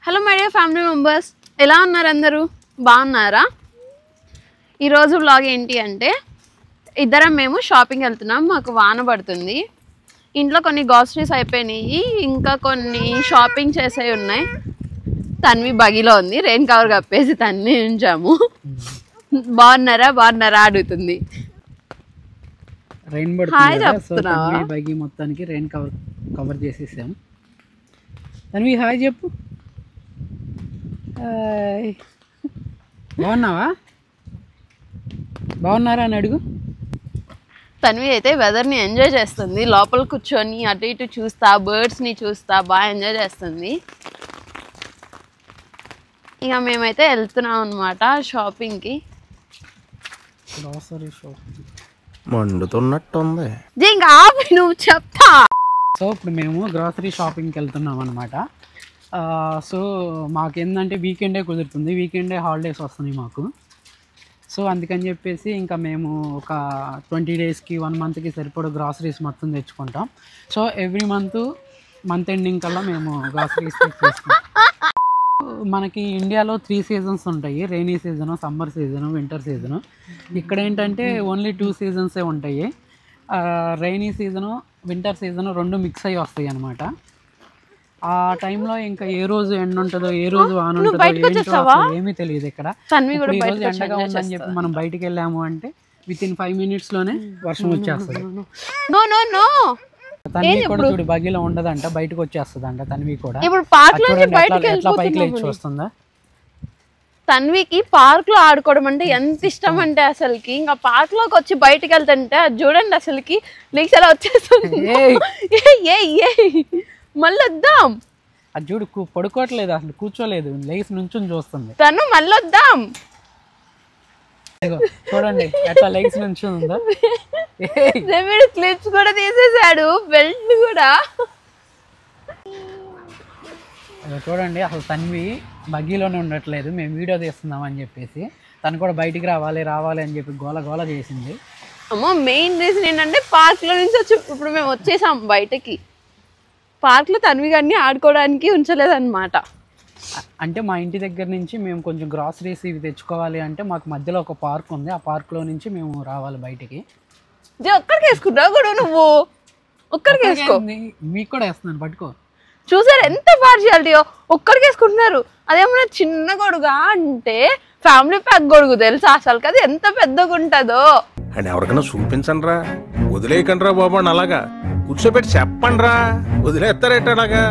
Hello my dear family members, ఎలా ఉన్నారు అందరూ? బాగున్నారా? ఈరోజు వ్లాగ్ ఏంటి అంటే ఇద్దరం మేము షాపింగ్ వెళ్తున్నాం. మాకు వాన పడుతుంది, ఇంట్లో కొన్ని గ్రాసరీస్ అయిపోయినాయి, ఇంకా కొన్ని షాపింగ్ చేసేవి ఉన్నాయి. తన్వి బగిలో ఉంది, రెయిన్ కవర్ కప్పేసి తన్వి ఉంచాము. బాగున్నారా అడుగుతుంది. రెయిన్ పడుతుంది, బగి మొత్తానికి రెయిన్ కవర్ చేసేసాం. తన్వి హాయ్ చెప్పు. బాగున్నారా అని అడుగు. తన్వి అయితే వెదర్ని ఎంజాయ్ చేస్తుంది, లోపల కూర్చొని అటు ఇటు చూస్తా, బర్డ్స్ని చూస్తా బాగా ఎంజాయ్ చేస్తుంది. ఇక మేమైతే వెళ్తున్నాం అనమాట షాపింగ్కి. మండుతున్నట్టుంది. ఇంకా ఆపి నువ్వు చెప్తా. సో ఇప్పుడు మేము గ్రాసరీ షాపింగ్కి వెళ్తున్నాం అనమాట. సో మాకు ఏంటంటే వీకెండే కుదురుతుంది, వీకెండే హాలిడేస్ వస్తున్నాయి మాకు. సో అందుకని చెప్పేసి ఇంకా మేము ఒక 20 డేస్కి 1 మంత్కి సరిపడా గ్రాసరీస్ మొత్తం తెచ్చుకుంటాం. సో ఎవ్రీ మంత్ ఎండింగ్ కల్లా మేము గ్రాసరీస్ తెచ్చేస్తాం. మనకి ఇండియాలో 3 సీజన్స్ ఉంటాయి, rainy season, summer season, winter season. ఇక్కడ ఏంటంటే ఓన్లీ 2 సీజన్సే ఉంటాయి. Rainy season, winter season 2 mix అయ్యి వస్తాయి అన్నమాట. ఆ టైంలో ఇంకా ఏ రోజు ఎండ ఉంటుందో, ఏ రోజు వాన ఉంటుందో ఏమీ తెలియదు. ఇక్కడ ఈ రోజు ఎండగా ఉందని చెప్పి మనం బయటికి వెళ్ళాము అంటే వితిన్ 5 minutes లోనే వర్షం వచ్చేస్తుంది. తన్వి కూడా చూడు బగిలో ఉండదంట, బయటకు వచ్చేస్తుంది అంట. తన్వి కూడా ఎట్లా పైకి లేచి వస్తుందా. తన్వికి పార్క్ లో ఆడుకోవడం అంటే ఎంత ఇష్టం అంటే అసలుకి ఇంకా పార్క్ లోకి వచ్చి బయటకు వెళ్తుంటే అది చూడండి అసలుకి లేచి అలా వచ్చేస్తుంది. మళ్ళీ వద్దాం, అది చూడు పడుకోవట్లేదు, అసలు కూర్చోలేదు, లేచి నుంచుని చూస్తుంది. తను మళ్ళీ వద్దాం చూడండి ఎట్లా లెగ్స్ నుంచి ఉందో. క్లిప్స్ కూడా తీసేసాడు, బెల్ట్ కూడా. చూడండి అసలు తన్వి బగ్గీలోనే ఉండట్లేదు, మేము వీడియో తీస్తున్నాం అని చెప్పేసి. తను కూడా బయటికి రావాలి అని చెప్పి గోల చేసింది. అమ్మో, మెయిన్ రీజన్ ఏంటంటే పార్క్ లో నుంచి వచ్చి ఇప్పుడు మేము వచ్చేసాం బయటకి. పార్క్ లో తన్వి గారిని ఆడుకోవడానికి ఉంచలేదన్నమాట. అంటే మా ఇంటి దగ్గర నుంచి మేము కొంచెం గ్రాసరీస్ ఇవి తెచ్చుకోవాలి అంటే మాకు మధ్యలో ఒక పార్క్ ఉంది, ఆ పార్క్లో నుంచి మేము రావాలి బయటికి. ఒక్కడికి వేసుకుంటావు కూడా నువ్వు? ఒక్కడికి వేసుకో, మీకు కూడా వేస్తున్నాను, పట్టుకో. చూసారు ఎంత పార్షియాలిటీయో, ఒక్కడికి వేసుకుంటున్నారు. అదేమన్నా చిన్న గొడుగా అంటే ఫ్యామిలీ ప్యాక్ గొడుగు తెలుసా అసలు కదా ఎంత పెద్దగా ఉంటుందో. అని ఎవరికైనా చూపించండి రా, వదిలేయకండి రా బాబు అని అలాగా కూర్చోబెట్టి చెప్పండి రా, వదిలేస్తారేట అలాగా.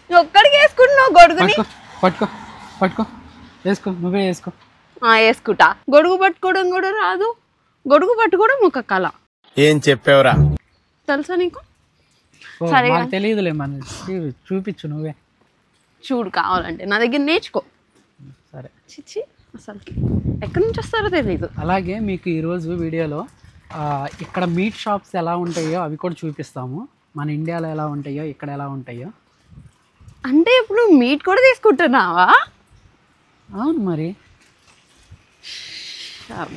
ఒక్కడికి వేసుకుంటున్నావు గొడుగుని? పట్టుకో వేసుకో, నువ్వే వేసుకో. వేసుకుంటా. గొడుగు పట్టుకోవడం కూడా రాదు, గొడుగు పట్టుకోవడం ఒక కళ. ఏం చెప్పావురా, తెలుసా నీకు? సరే తెలియదులే, మన చూపించు, నువ్వే చూడు కావాలంటే నా దగ్గర నేర్చుకో. సరే. చిచ్చి అసలుకి ఎక్కడి నుంచి వస్తారో తెలీదు. అలాగే మీకు ఈరోజు వీడియోలో ఇక్కడ మీట్ షాప్స్ ఎలా ఉంటాయో అవి కూడా చూపిస్తాము. మన ఇండియాలో ఎలా ఉంటాయో ఇక్కడ ఎలా ఉంటాయో. అంటే ఇప్పుడు మీట్ కూడా తీసుకుంటున్నావా? అవును మరి,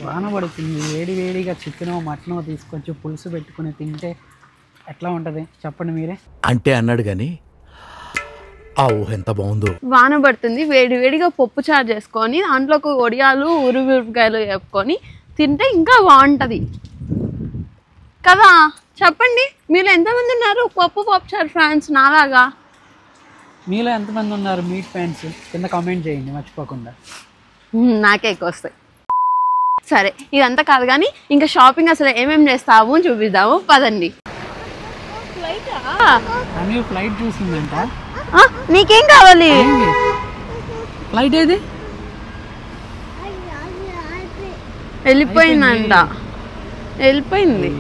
వాన పడుతుంది, వేడిగా చికెనో మటనో తీసుకొచ్చి పులుసు పెట్టుకుని తింటే ఎట్లా ఉంటుంది చెప్పండి మీరే. అంటే అన్నాడు కానీ ఆ ఊహ ఎంత బాగుందో. వాన పడుతుంది, వేడిగా పప్పు చారు చేసుకొని దాంట్లోకి వడియాలు ఉరుమిరపకాయలు వేపుకొని తింటే ఇంకా బాగుంటుంది కదా. చెప్పండి, మీరు ఎంతమంది ఉన్నారు పప్పు చారు ఫ్యాన్స్ నాలాగా? మీలో ఎంతమంది ఉన్నారు మీట్ ఫ్యాన్స్? కింద కామెంట్ చేయండి మర్చిపోకుండా. నాకే ఎక్కువ వస్తాయి. సరే ఇదంతా కాదు కానీ ఇంకా షాపింగ్ అసలు ఏమేమి చేస్తాము చూపిద్దాము పదండి. ఫ్లైట్ చూసిందంట. నీకేం కావాలి? ఫ్లైట్ ఏది? వెళ్ళిపోయిందంట, వెళ్ళిపోయింది.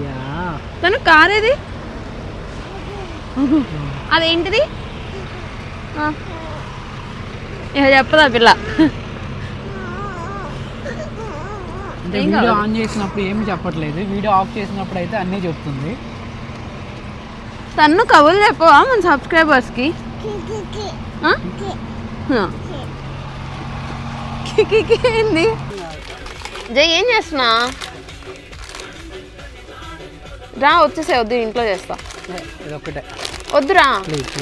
తను కార్ ఏది? అదేంటిది ఇక చెప్పదా పిల్ల? అంటే వీడియో ఆన్ చేసినప్పుడు ఏమి చెప్పట్లేదు, వీడియో ఆఫ్ చేసినప్పుడు అయితే అన్నీ చెప్తుంది. తను కబుర్లు చెప్పవా మన సబ్స్క్రైబర్స్కి? ఏంది జై, ఏం చేస్తున్నా? రా వచ్చేసే, వద్దు ఇంట్లో చేస్తా. ఇది ఒకటే వద్దురా. ప్లీజ్.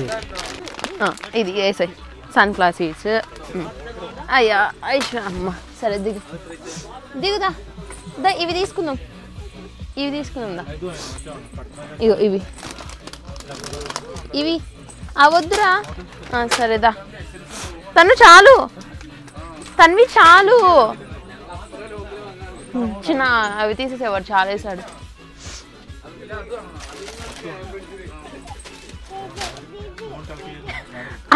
ఇది వేసాయి. Sunflower seeds. అయ్యా ఐషా అమ్మ సరే దిగుదా దా ఇవి తీసుకుందాం దా ఇగో ఇవి వద్దురా సరేదా చాలు తన్వి చాలు చిన్న అవి తీసేసేవాడు చాలా వేసాడు.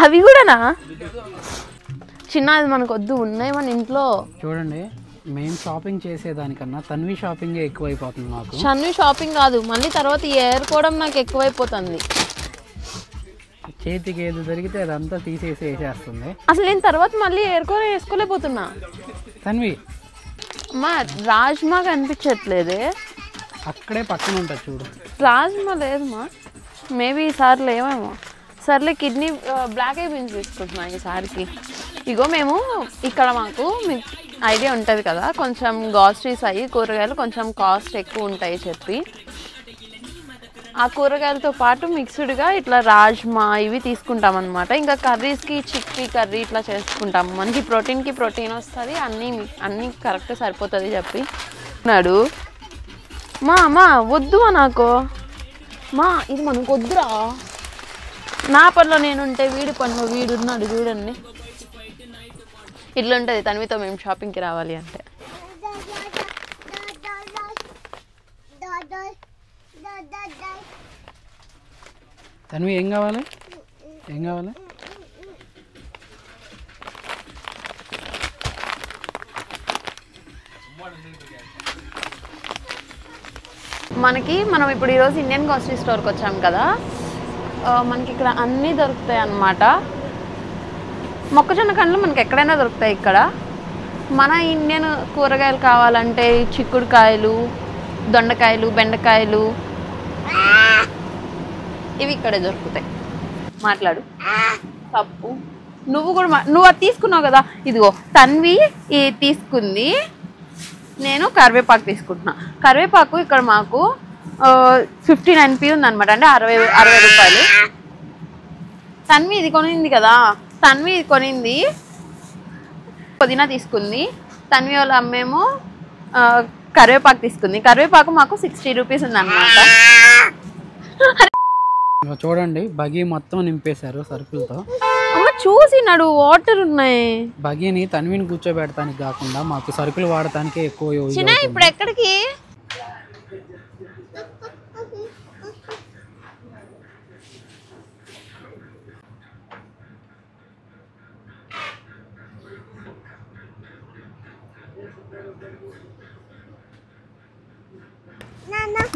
అవి కూడానా చిన్న అది మనకు వద్దు ఉన్నాయి మన ఇంట్లో. చూడండి మేము షాపింగ్ చేసేదానికన్నా తన్వి షాపింగే ఎక్కువైపోతుంది మాకు. తన్వి షాపింగ్ కాదు మళ్ళీ తర్వాత ఏరుకోవడం నాకు ఎక్కువైపోతుంది. చేతికి ఏది దొరికితే అదంతా తీసేసి వేసేస్తుంది. అసలు నేను తర్వాత మళ్ళీ వేసుకోలేకపోతున్నా. తన్వి అమ్మా రాజ్మా కనిపించట్లేదే. అక్కడే పక్కన ఉంటుంది చూడు. రాజ్మా లేదమ్మా. మేబీ ఈసారి లేవేమో. సర్లే కిడ్నీ బ్లాక్ ఐ బీన్స్ తీసుకుంటున్నా ఈసారికి. ఇగో మేము ఇక్కడ మాకు మీకు ఐడియా ఉంటుంది కదా కొంచెం గ్రాసరీస్ అయ్యి కూరగాయలు కొంచెం కాస్ట్ ఎక్కువ ఉంటాయి చెప్పి ఆ కూరగాయలతో పాటు మిక్స్డ్గా ఇట్లా రాజ్మా ఇవి తీసుకుంటాం అనమాట. ఇంకా కర్రీస్కి చిక్కీ కర్రీ ఇట్లా చేసుకుంటాము. మనకి ప్రోటీన్ వస్తుంది అన్నీ కరెక్ట్ సరిపోతుంది చెప్పి అన్నాడు. మా వద్దు నాకు ఇది మనకు వద్దురా. నా పనిలో నేనుంటే వీడి పనిలో వీడున్నాడు చూడండి. ఇట్లుంటుంది తన్వితో మేము షాపింగ్కి రావాలి అంటే. తన్వి ఏం కావాలి మనం ఇప్పుడు ఈరోజు ఇండియన్ గ్రాసరీ స్టోర్కి వచ్చాం కదా. మనకి ఇక్కడ అన్నీ దొరుకుతాయి అన్నమాట. మొక్కజొన్న కండ్లు మనకి ఎక్కడైనా దొరుకుతాయి ఇక్కడ. మన ఇండియన్ కూరగాయలు కావాలంటే చిక్కుడుకాయలు దొండకాయలు బెండకాయలు ఇవి ఇక్కడే దొరుకుతాయి. మాట్లాడు తప్పు నువ్వు అది తీసుకున్నావు కదా. ఇదిగో తన్వి తీసుకుంది. నేను కరివేపాకు తీసుకుంటున్నా. కరివేపాకు ఇక్కడ మాకు 59p ఉందన్నమాట. అంటే 60 రూపాయలు. తన్వి ఇది కొనింది కదా. తన్వి ఇది కొనింది. పుదీనా తీసుకుంది. తన్వి వాళ్ళ అమ్మేమో కరివేపాకు తీసుకుంది. కరివేపాకు మాకు 60 రూపీస్ ఉందన్నమాట. చూడండి బగీ మొత్తం నింపేశారు సరుకులతో. అమ్మ చూసినాడు వాటర్ ఉన్నాయి. బగీని తన్విని కూర్చోబెడతానికి కాకుండా మాకు సరుకులు వాడటానికే ఎక్కువ. చిన్న ఇప్పుడు ఎక్కడికి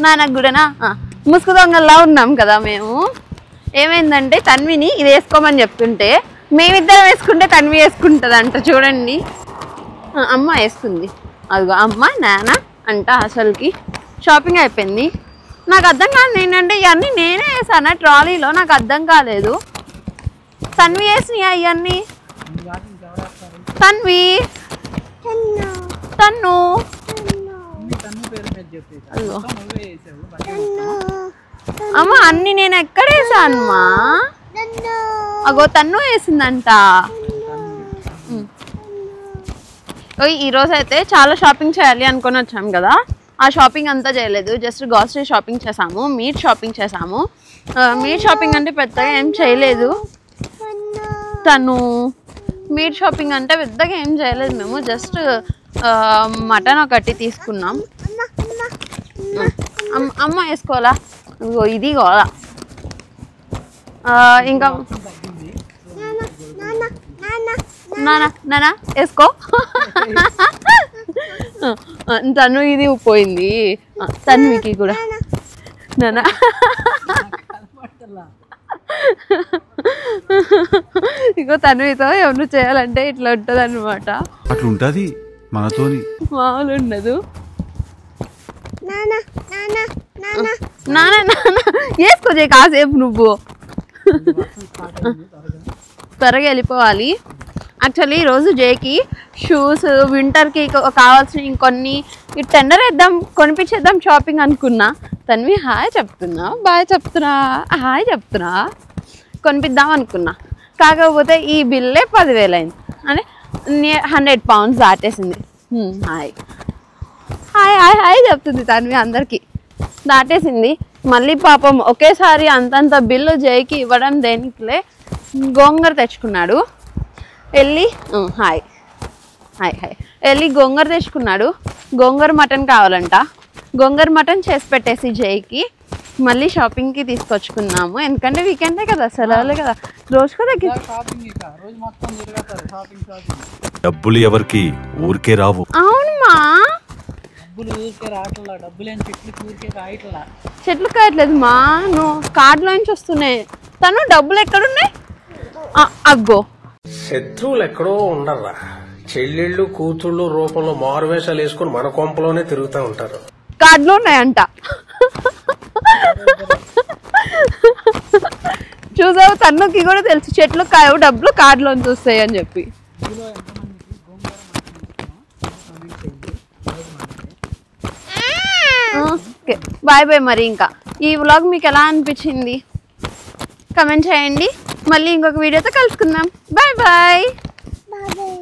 నాన్నకు కూడానా ముసుగు దొంగల్లా ఉన్నాం కదా మేము. ఏమైందంటే తన్విని ఇది వేసుకోమని చెప్తుంటే మేమిద్దరం వేసుకుంటే తన్వి వేసుకుంటుందంట. చూడండి అమ్మ వేసుకుంది. అదిగో అమ్మ నాన్న అంట. అసలుకి షాపింగ్ అయిపోయింది. నాకు అర్థం కాదు ఏంటంటే ఇవన్నీ నేనే వేసాను ట్రాలీలో. నాకు అర్థం కాలేదు. తన్వి వేసినాయా ఇవన్నీ? తన్వి తన్ను అమ్మ అన్ని నేను ఎక్కడ వేసానమ్మా? అగో తన్ను వేసిందంట. ఈరోజు అయితే చాలా షాపింగ్ చేయాలి అనుకొని వచ్చాము కదా. ఆ షాపింగ్ అంతా చేయలేదు. జస్ట్ గ్రాసరీ షాపింగ్ చేసాము. మీట్ షాపింగ్ చేసాము. మీట్ షాపింగ్ అంటే పెద్దగా ఏం చేయలేదు. తను మీట్ షాపింగ్ అంటే పెద్దగా ఏం చేయలేదు. మేము జస్ట్ మటన్ ఒకటి తీసుకున్నాం. అమ్మ వేసుకోవాలా? ఇది కావాలా? ఇంకా నానా వేసుకో. తను ఇది పోయింది. తన్వికి కూడా నానా ఇంకో తన్వితో ఎవరు చేయాలంటే ఇట్లా ఉంటుంది అనమాట. అట్లా ఉంటుంది మనతోని మామూలు ఉండదు. నానా వేసుకో కాసేపు నువ్వు. త్వరగా వెళ్ళిపోవాలి. యాక్చువల్లీ ఈరోజు జేకి షూస్ వింటర్కి కావాల్సిన ఇంకొన్ని టెండర్ వేద్దాం కొనిపించేద్దాం షాపింగ్ అనుకున్నా. తన్వి హాయ్ చెప్తున్నా బాయ్ చెప్తున్నా హాయ్ చెప్తున్నా కొనిపిద్దాం అనుకున్నా. కాకపోతే ఈ బిల్లే 10,000 అయింది అంటే 100 pounds దాటేసింది. హాయ్ హాయ్ హాయ్ హాయ్ చెప్తుంది తను మీ అందరికీ. దాటేసింది. మళ్ళీ పాపం ఒకేసారి అంతంత బిల్లు జైకి ఇవ్వడం దేనికిలే గోంగూర తెచ్చుకున్నాడు. వెళ్ళి హాయ్ హాయ్ హాయ్ వెళ్ళి గోంగూర తెచ్చుకున్నాడు. గోంగూర మటన్ కావాలంట. గోంగూర మటన్ చేసి పెట్టేసి జైకి మళ్ళీ షాపింగ్కి తీసుకొచ్చుకున్నాము. ఎందుకంటే వీకెండే కదా, సెలవులే కదా, రోజుకో దగ్గర రోజు మొత్తం తిరుగుతారు షాపింగ్. డబ్బులు ఎవరికి ఊరికే రావు. అవునమ్మా, డబ్బులు ఊరికే రావట్లా. డబ్బులేని చెట్లు ఊరికే రాయట్లా. చెట్లు కాయట్లేదు మా, నువ్వు కార్డులో నుంచి వస్తున్నాయి. తను డబ్బులు ఎక్కడున్నాయి? అగ్గో శత్రువులు ఎక్కడో ఉండర్రా, చెల్లెళ్ళు కూతుళ్ళు రూపంలో మారువేషాలు వేసుకుని మన కొంపలోనే తిరుగుతూ ఉంటారు. కార్డులో ఉన్నాయంట. చూసావు, తన్నుకి కూడా తెలుసు చెట్లు కాయవు డబ్బులు కార్డులోంచి వస్తాయి అని చెప్పి. Okay bye bye. మరి ఇంకా ఈ వ్లాగ్ మీకు ఎలా అనిపించింది కమెంట్ చేయండి. మళ్ళీ ఇంకొక వీడియోతో కలుసుకుందాం. Bye bye. బాయ్.